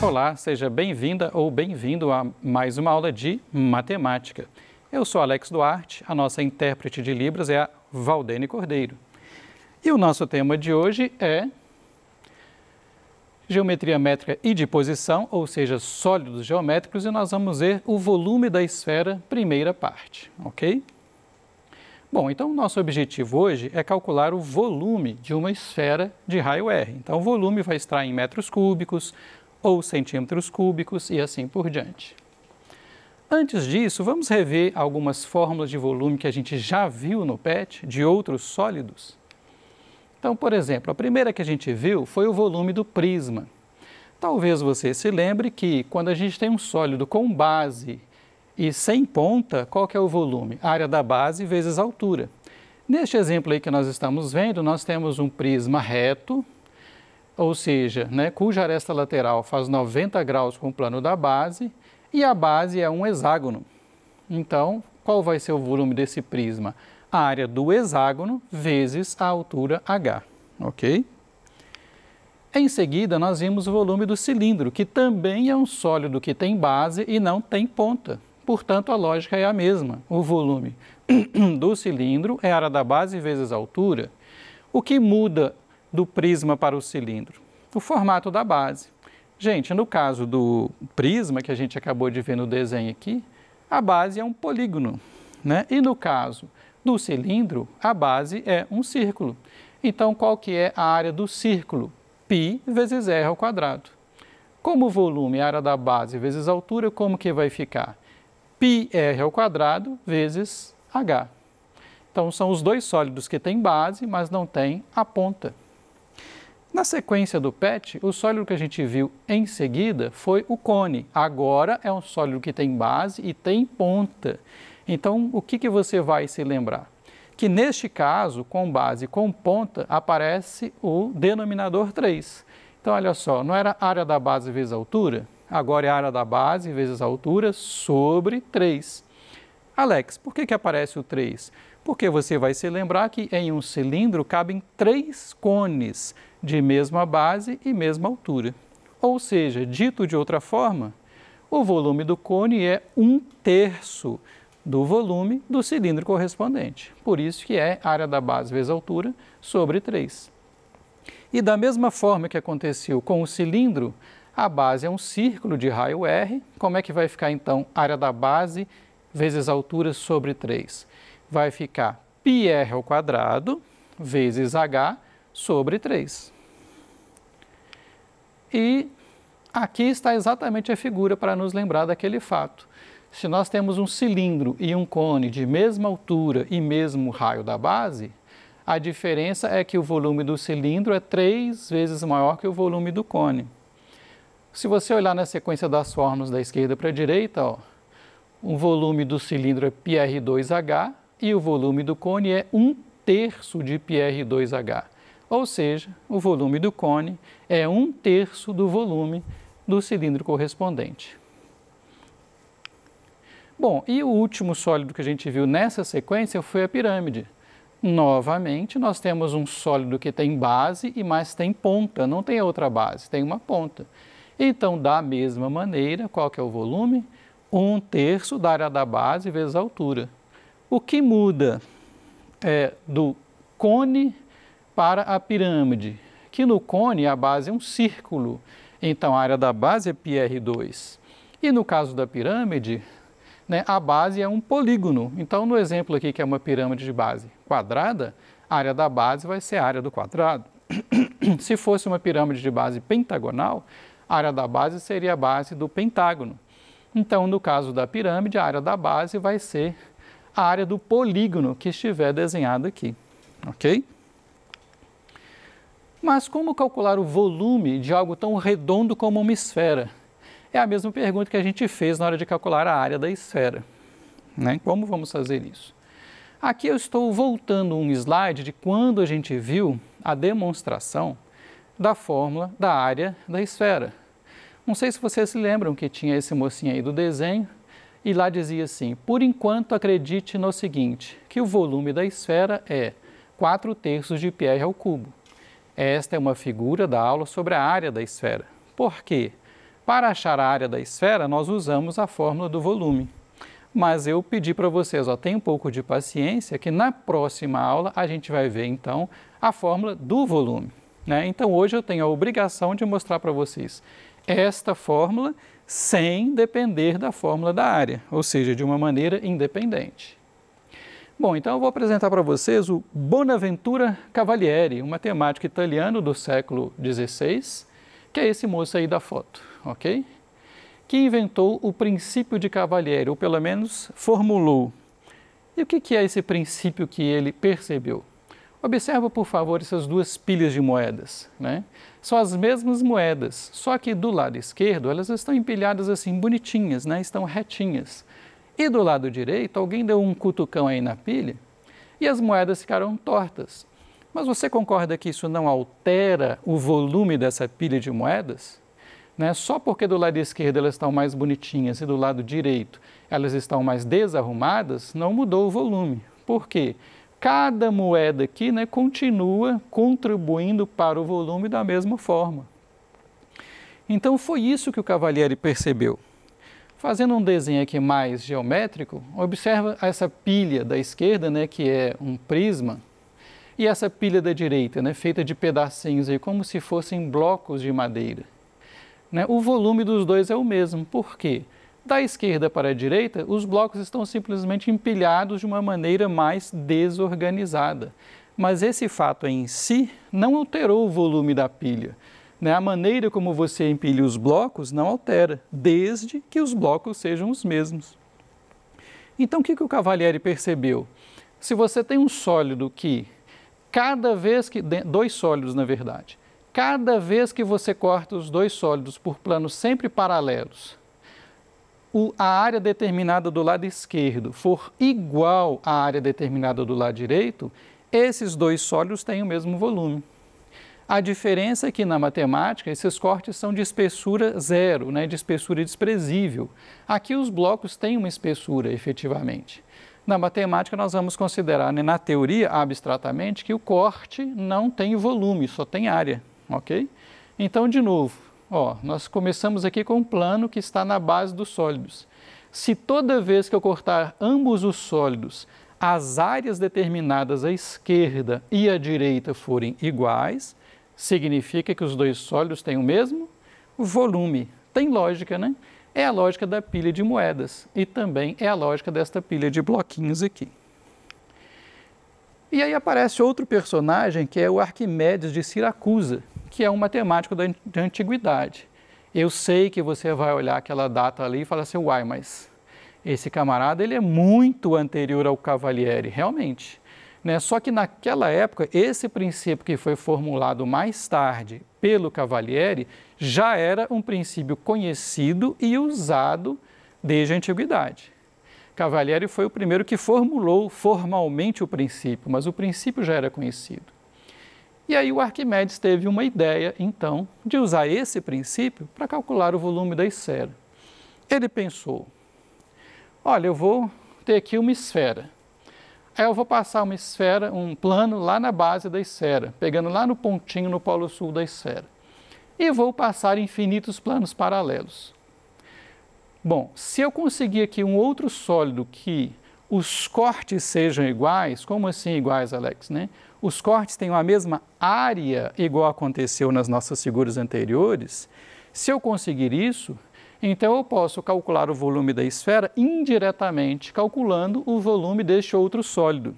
Olá, seja bem-vinda ou bem-vindo a mais uma aula de matemática. Eu sou Alex Duarte, a nossa intérprete de Libras é a Valdene Cordeiro. E o nosso tema de hoje é geometria métrica e de posição, ou seja, sólidos geométricos, e nós vamos ver o volume da esfera, primeira parte, ok? Bom, então o nosso objetivo hoje é calcular o volume de uma esfera de raio R. Então o volume vai estar em metros cúbicos ou centímetros cúbicos e assim por diante. Antes disso, vamos rever algumas fórmulas de volume que a gente já viu no PET de outros sólidos. Então, por exemplo, a primeira que a gente viu foi o volume do prisma. Talvez você se lembre que quando a gente tem um sólido com base e sem ponta, qual que é o volume? A área da base vezes a altura. Neste exemplo aí que nós estamos vendo, nós temos um prisma reto, ou seja, cuja aresta lateral faz 90 graus com o plano da base, e a base é um hexágono. Então, qual vai ser o volume desse prisma? A área do hexágono vezes a altura h, ok? Em seguida, nós vimos o volume do cilindro, que também é um sólido que tem base e não tem ponta. Portanto, a lógica é a mesma. O volume do cilindro é a área da base vezes a altura. O que muda do prisma para o cilindro? O formato da base. Gente, no caso do prisma, que a gente acabou de ver no desenho aqui, a base é um polígono, E no caso do cilindro, a base é um círculo. Então, qual que é a área do círculo? Π vezes r ao quadrado. Como o volume é a área da base vezes a altura, como que vai ficar? πr ao quadrado vezes h. Então, são os dois sólidos que têm base, mas não têm a ponta. Na sequência do PET, o sólido que a gente viu em seguida foi o cone. Agora é um sólido que tem base e tem ponta. Então, o que você vai se lembrar? Que neste caso, com base e com ponta, aparece o denominador 3. Então, olha só, não era área da base vezes a altura? Agora é a área da base vezes a altura sobre 3. Alex, por que aparece o 3? Porque você vai se lembrar que em um cilindro cabem 3 cones de mesma base e mesma altura. Ou seja, dito de outra forma, o volume do cone é 1/3 do volume do cilindro correspondente. Por isso que é área da base vezes a altura sobre 3. E da mesma forma que aconteceu com o cilindro, a base é um círculo de raio R. Como é que vai ficar então área da base vezes a altura sobre 3? Vai ficar πr ao quadrado vezes h sobre 3. E aqui está exatamente a figura para nos lembrar daquele fato. Se nós temos um cilindro e um cone de mesma altura e mesmo raio da base, a diferença é que o volume do cilindro é 3 vezes maior que o volume do cone. Se você olhar na sequência das fórmulas da esquerda para a direita, o volume do cilindro é πr2h e o volume do cone é 1/3 de πr2h. Ou seja, o volume do cone é 1/3 do volume do cilindro correspondente. Bom, e o último sólido que a gente viu nessa sequência foi a pirâmide. Novamente, nós temos um sólido que tem base e mais tem ponta, não tem outra base, tem uma ponta. Então, da mesma maneira, qual que é o volume? 1/3 da área da base vezes a altura. O que muda do cone para a pirâmide? Que no cone a base é um círculo, então a área da base é πr2. E no caso da pirâmide, a base é um polígono. Então, no exemplo aqui, que é uma pirâmide de base quadrada, a área da base vai ser a área do quadrado. Se fosse uma pirâmide de base pentagonal, a área da base seria a base do pentágono. Então, no caso da pirâmide, a área da base vai ser a área do polígono que estiver desenhado aqui, ok? Mas como calcular o volume de algo tão redondo como uma esfera? É a mesma pergunta que a gente fez na hora de calcular a área da esfera. Como vamos fazer isso? Aqui eu estou voltando um slide de quando a gente viu a demonstração da fórmula da área da esfera. Não sei se vocês se lembram que tinha esse mocinho aí do desenho, e lá dizia assim: por enquanto acredite no seguinte, que o volume da esfera é 4/3 de πr ao cubo. Esta é uma figura da aula sobre a área da esfera. Por quê? Para achar a área da esfera, nós usamos a fórmula do volume. Mas eu pedi para vocês, tenha um pouco de paciência, que na próxima aula a gente vai ver, então, a fórmula do volume, né? Então, hoje eu tenho a obrigação de mostrar para vocês esta fórmula sem depender da fórmula da área, ou seja, de uma maneira independente. Bom, então eu vou apresentar para vocês o Bonaventura Cavalieri, um matemático italiano do século XVI, que é esse moço aí da foto, ok? Que inventou o princípio de Cavalieri, ou pelo menos formulou. E o que é esse princípio que ele percebeu? Observa, por favor, essas duas pilhas de moedas, né? São as mesmas moedas, só que do lado esquerdo elas estão empilhadas assim, bonitinhas, né? Estão retinhas. E do lado direito, alguém deu um cutucão aí na pilha e as moedas ficaram tortas. Mas você concorda que isso não altera o volume dessa pilha de moedas? Né? Só porque do lado esquerdo elas estão mais bonitinhas e do lado direito elas estão mais desarrumadas, não mudou o volume. Por quê? Cada moeda aqui, né, continua contribuindo para o volume da mesma forma. Então foi isso que o Cavalieri percebeu. Fazendo um desenho aqui mais geométrico, observa essa pilha da esquerda, né, que é um prisma, e essa pilha da direita, né, feita de pedacinhos, aí, como se fossem blocos de madeira. Né? O volume dos dois é o mesmo. Por quê? Da esquerda para a direita, os blocos estão simplesmente empilhados de uma maneira mais desorganizada. Mas esse fato em si não alterou o volume da pilha. Né? A maneira como você empilha os blocos não altera, desde que os blocos sejam os mesmos. Então, o que o Cavalieri percebeu? Se você tem um sólido que, dois sólidos na verdade, cada vez que você corta os dois sólidos por planos sempre paralelos, a área determinada do lado esquerdo for igual à área determinada do lado direito, esses dois sólidos têm o mesmo volume. A diferença é que na matemática esses cortes são de espessura zero, né, de espessura desprezível. Aqui os blocos têm uma espessura efetivamente. Na matemática nós vamos considerar, né, na teoria, abstratamente, que o corte não tem volume, só tem área, ok? Então, de novo, nós começamos aqui com um plano que está na base dos sólidos. Se toda vez que eu cortar ambos os sólidos, as áreas determinadas à esquerda e à direita forem iguais, significa que os dois sólidos têm o mesmo volume. Tem lógica, né? É a lógica da pilha de moedas e também é a lógica desta pilha de bloquinhos aqui. E aí aparece outro personagem que é o Arquimedes de Siracusa, que é um matemático da antiguidade. Eu sei que você vai olhar aquela data ali e falar assim, uai, mas esse camarada ele é muito anterior ao Cavalieri, realmente. Né? Só que naquela época, esse princípio que foi formulado mais tarde pelo Cavalieri já era um princípio conhecido e usado desde a antiguidade. Cavalieri foi o primeiro que formulou formalmente o princípio, mas o princípio já era conhecido. E aí o Arquimedes teve uma ideia, então, de usar esse princípio para calcular o volume da esfera. Ele pensou, olha, eu vou ter aqui uma esfera. Aí eu vou passar uma esfera, um plano lá na base da esfera, pegando lá no pontinho no polo sul da esfera. E vou passar infinitos planos paralelos. Bom, se eu conseguir aqui um outro sólido que os cortes sejam iguais, como assim iguais, Alex, né? Os cortes tenham a mesma área, igual aconteceu nas nossas figuras anteriores. Se eu conseguir isso, então eu posso calcular o volume da esfera indiretamente, calculando o volume deste outro sólido.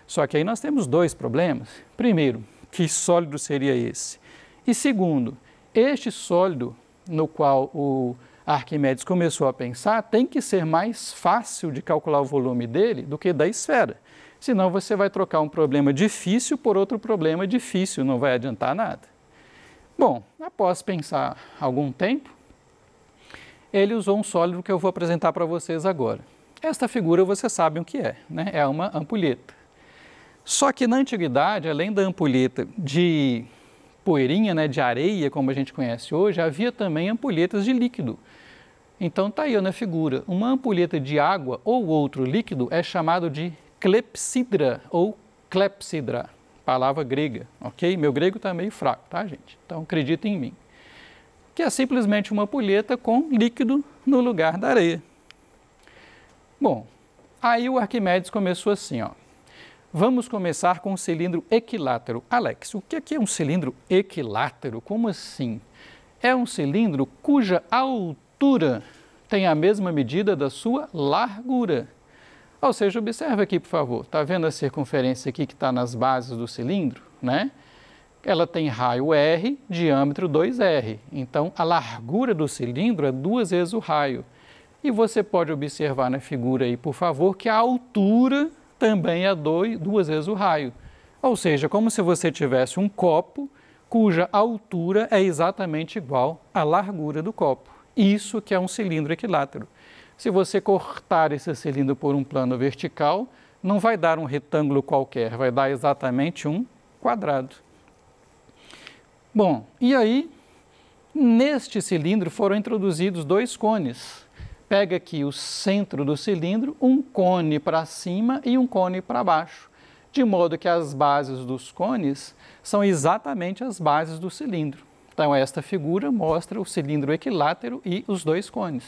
Só que aí nós temos dois problemas. Primeiro, que sólido seria esse? E segundo, este sólido no qual o Arquimedes começou a pensar tem que ser mais fácil de calcular o volume dele do que da esfera. Senão você vai trocar um problema difícil por outro problema difícil, não vai adiantar nada. Bom, após pensar algum tempo, ele usou um sólido que eu vou apresentar para vocês agora. Esta figura vocês sabem o que é, né? É uma ampulheta. Só que na antiguidade, além da ampulheta de poeirinha, né, de areia, como a gente conhece hoje, havia também ampulhetas de líquido. Então está aí na figura, uma ampulheta de água ou outro líquido é chamado de clepsidra ou palavra grega, ok? Meu grego está meio fraco, tá, gente? Então acreditem em mim. que é simplesmente uma ampulheta com líquido no lugar da areia. Bom, aí o Arquimedes começou assim, ó. Vamos começar com um cilindro equilátero. Alex, o que é um cilindro equilátero? Como assim? É um cilindro cuja altura tem a mesma medida da sua largura. Ou seja, observa aqui, por favor. Está vendo a circunferência aqui que está nas bases do cilindro, né? Ela tem raio R, diâmetro 2R. Então, a largura do cilindro é 2 vezes o raio. E você pode observar na figura aí, por favor, que a altura também é 2 vezes o raio. Ou seja, como se você tivesse um copo cuja altura é exatamente igual à largura do copo. Isso que é um cilindro equilátero. Se você cortar esse cilindro por um plano vertical, não vai dar um retângulo qualquer, vai dar exatamente um quadrado. Bom, e aí, neste cilindro foram introduzidos 2 cones. Pega aqui o centro do cilindro, um cone para cima e um cone para baixo, de modo que as bases dos cones são exatamente as bases do cilindro. Então, esta figura mostra o cilindro equilátero e os 2 cones.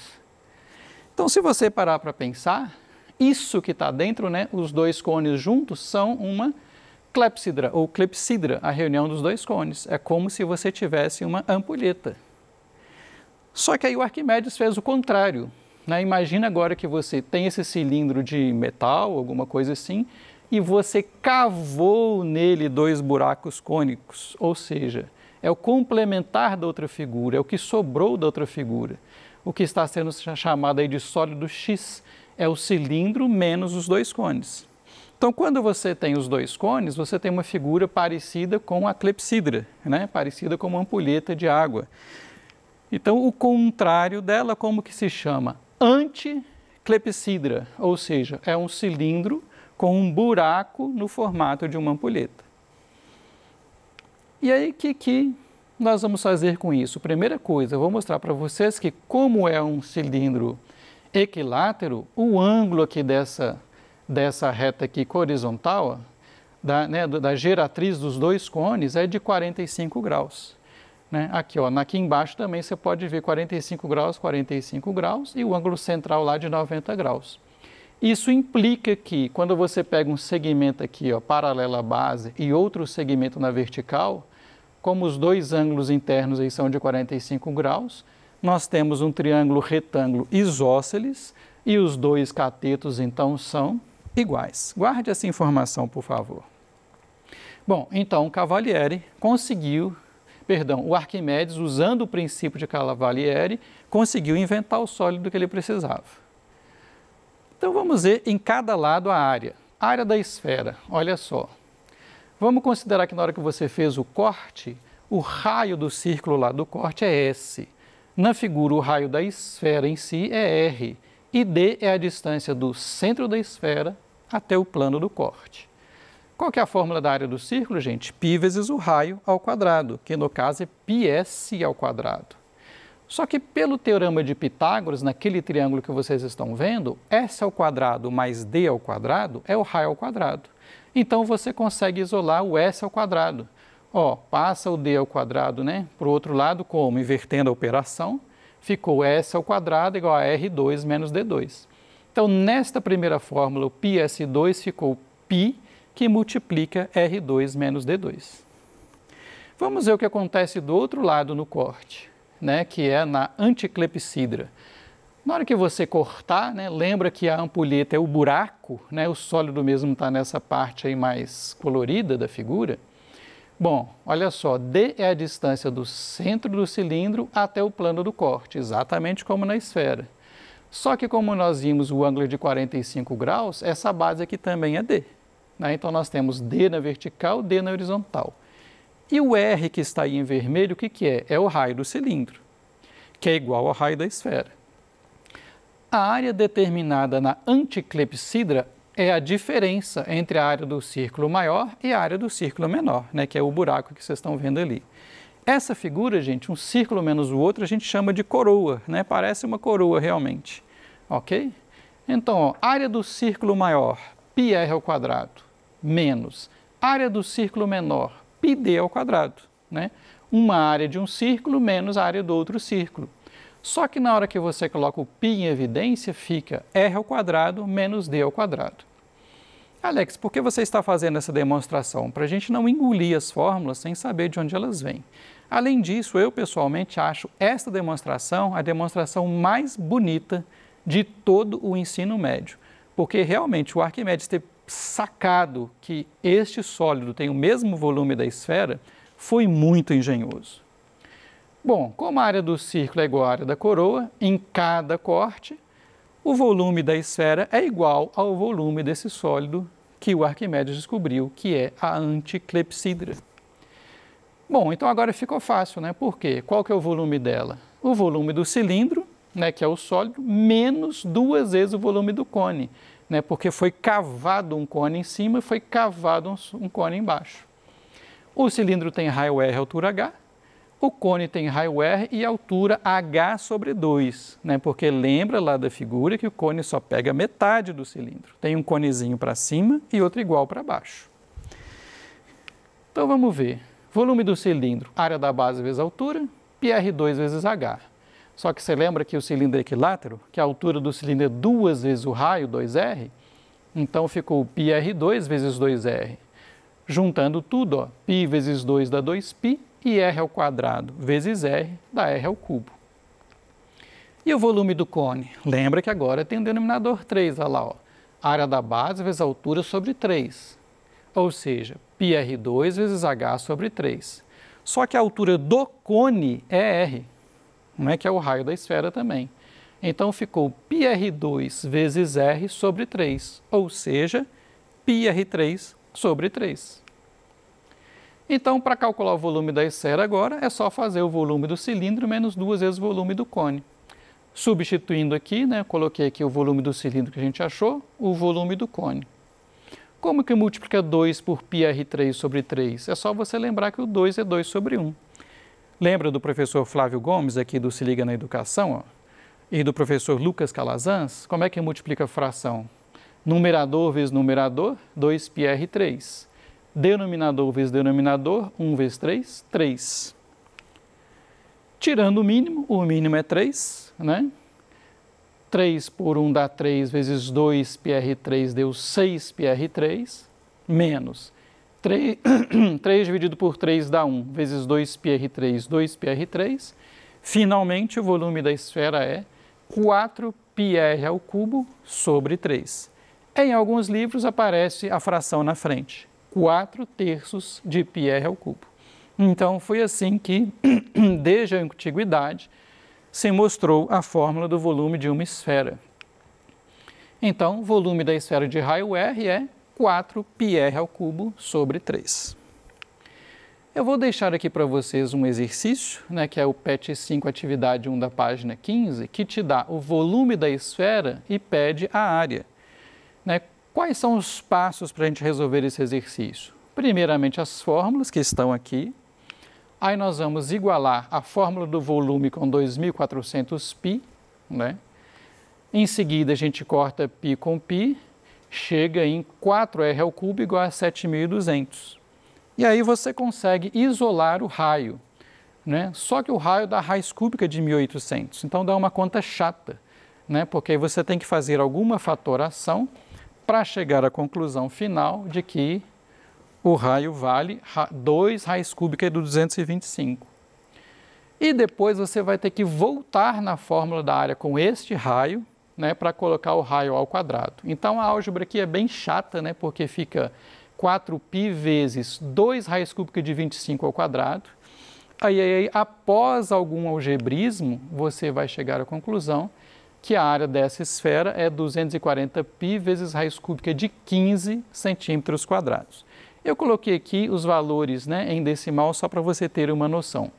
Então, se você parar para pensar, isso que está dentro, né, os 2 cones juntos, são uma clepsidra ou clepsidra, a reunião dos 2 cones. É como se você tivesse uma ampulheta. Só que aí o Arquimedes fez o contrário. Imagina agora que você tem esse cilindro de metal, alguma coisa assim, e você cavou nele 2 buracos cônicos, ou seja, é o complementar da outra figura, é o que sobrou da outra figura. O que está sendo chamado aí de sólido X é o cilindro menos os 2 cones. Então, quando você tem os 2 cones, você tem uma figura parecida com a clepsidra, né? Parecida com uma ampulheta de água. Então, o contrário dela, como que se chama? Anticlepsidra, ou seja, é um cilindro com um buraco no formato de uma ampulheta. E aí, o que nós vamos fazer com isso? Primeira coisa, eu vou mostrar para vocês que, como é um cilindro equilátero, o ângulo aqui dessa reta aqui horizontal, da geratriz dos 2 cones, é de 45 graus. Aqui embaixo também você pode ver 45 graus e o ângulo central lá de 90 graus. Isso implica que quando você pega um segmento aqui, ó, paralelo à base e outro segmento na vertical, como os 2 ângulos internos aí são de 45 graus, nós temos um triângulo retângulo isósceles e os 2 catetos então são iguais. Guarde essa informação, por favor. Bom, então o Arquimedes, usando o princípio de Cavalieri, conseguiu inventar o sólido que ele precisava. Então, vamos ver em cada lado a área. A área da esfera, olha só. Vamos considerar que na hora que você fez o corte, o raio do círculo lá do corte é S. Na figura, o raio da esfera em si é R. E D é a distância do centro da esfera até o plano do corte. Qual que é a fórmula da área do círculo, gente? Π vezes o raio ao quadrado, que no caso é πs ao quadrado. Só que pelo teorema de Pitágoras, naquele triângulo que vocês estão vendo, S ao quadrado mais D ao quadrado é o raio ao quadrado. Então você consegue isolar o S ao quadrado. Passa o D ao quadrado, para o outro lado, como? Invertendo a operação, ficou S ao quadrado igual a R2 menos D2. Então, nesta primeira fórmula, o πs2 ficou π, que multiplica R2 menos D2. Vamos ver o que acontece do outro lado no corte, que é na anticlepsidra. Na hora que você cortar, lembra que a ampulheta é o buraco, o sólido mesmo está nessa parte aí mais colorida da figura. Bom, olha só, D é a distância do centro do cilindro até o plano do corte, exatamente como na esfera. Só que como nós vimos o ângulo de 45 graus, essa base aqui também é D. Então, nós temos D na vertical, D na horizontal. E o R que está aí em vermelho, o que é? É o raio do cilindro, que é igual ao raio da esfera. A área determinada na anticlepsidra é a diferença entre a área do círculo maior e a área do círculo menor, que é o buraco que vocês estão vendo ali. Essa figura, gente, um círculo menos o outro, a gente chama de coroa, Parece uma coroa realmente, ok? Então, área do círculo maior, πr ao quadrado, menos área do círculo menor, πd ao quadrado, uma área de um círculo menos a área do outro círculo. Só que na hora que você coloca o π em evidência, fica r ao quadrado menos d ao quadrado. Alex, por que você está fazendo essa demonstração? Para a gente não engolir as fórmulas sem saber de onde elas vêm. Além disso, eu pessoalmente acho esta demonstração a demonstração mais bonita de todo o ensino médio, porque realmente o Arquimedes ter sacado que este sólido tem o mesmo volume da esfera foi muito engenhoso. Bom, como a área do círculo é igual à área da coroa, em cada corte, o volume da esfera é igual ao volume desse sólido que o Arquimedes descobriu, que é a anticlepsidra. Bom, então agora ficou fácil, né? Por quê? Qual que é o volume dela? O volume do cilindro, né, que é o sólido, menos 2 vezes o volume do cone, né? Porque foi cavado um cone em cima e foi cavado um cone embaixo. O cilindro tem raio R, altura H. O cone tem raio R e altura H sobre 2, né? Porque lembra lá da figura que o cone só pega metade do cilindro. Tem um conezinho para cima e outro igual para baixo. Então vamos ver. Volume do cilindro, área da base vezes altura, πr2 vezes H. Só que você lembra que o cilindro é equilátero, que a altura do cilindro é 2 vezes o raio, 2r? Então ficou πr2 vezes 2r. Juntando tudo, ó, π vezes 2 dá 2π, e r ao quadrado vezes r dá r ao cubo. E o volume do cone? Lembra que agora tem o denominador 3, olha lá, ó. Área da base vezes altura sobre 3. Ou seja, πr2 vezes h sobre 3. Só que a altura do cone é r, não é que é o raio da esfera também. Então ficou πr2 vezes r sobre 3, ou seja, πr3 sobre 3. Então, para calcular o volume da esfera agora, é só fazer o volume do cilindro menos 2 vezes o volume do cone. Substituindo aqui, né, coloquei aqui o volume do cilindro que a gente achou, o volume do cone. Como que multiplica 2 por πr3 sobre 3? É só você lembrar que o 2 é 2 sobre 1. Lembra do professor Flávio Gomes, aqui do Se Liga na Educação, ó, e do professor Lucas Calazans? Como é que multiplica a fração? Numerador vezes numerador, 2πr3. Denominador vezes denominador, 1 vezes 3, 3. Tirando o mínimo é 3, né? 3 por 1 dá 3 vezes 2πr3 deu 6πr3, menos 3 dividido por 3 dá 1, vezes 2πr3, 2πr3. Finalmente, o volume da esfera é 4πr ao cubo sobre 3. Em alguns livros aparece a fração na frente. 4/3 de πr ao cubo. Então, foi assim que, desde a antiguidade, se mostrou a fórmula do volume de uma esfera. Então, o volume da esfera de raio R é 4πr ao cubo sobre 3. Eu vou deixar aqui para vocês um exercício, né, que é o PET 5, atividade 1 da página 15, que te dá o volume da esfera e pede a área, né? Quais são os passos para a gente resolver esse exercício? Primeiramente, as fórmulas que estão aqui. Aí nós vamos igualar a fórmula do volume com 2.400π, né? Em seguida, a gente corta π com π, chega em 4r ao cubo igual a 7.200. E aí você consegue isolar o raio, né? Só que o raio dá raiz cúbica de 1.800, então dá uma conta chata, né? Porque aí você tem que fazer alguma fatoração para chegar à conclusão final de que o raio vale 2 raiz cúbica do 225. E depois você vai ter que voltar na fórmula da área com este raio, né, para colocar o raio ao quadrado. Então a álgebra aqui é bem chata, né, porque fica 4π vezes 2 raiz cúbica de 25 ao quadrado. Aí, após algum algebrismo, você vai chegar à conclusão que a área dessa esfera é 240π vezes raiz cúbica de 15 centímetros quadrados. Eu coloquei aqui os valores, né, em decimal só para você ter uma noção.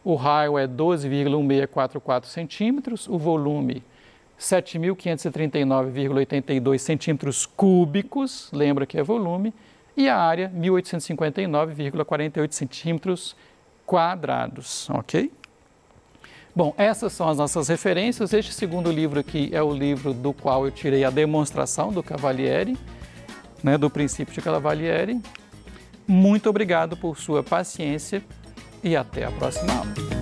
O raio é 12,1644 centímetros, o volume 7.539,82 centímetros cúbicos, lembra que é volume, e a área 1.859,48 centímetros quadrados, ok? Bom, essas são as nossas referências. Este segundo livro aqui é o livro do qual eu tirei a demonstração do Cavalieri, né, do princípio de Cavalieri. Muito obrigado por sua paciência e até a próxima aula.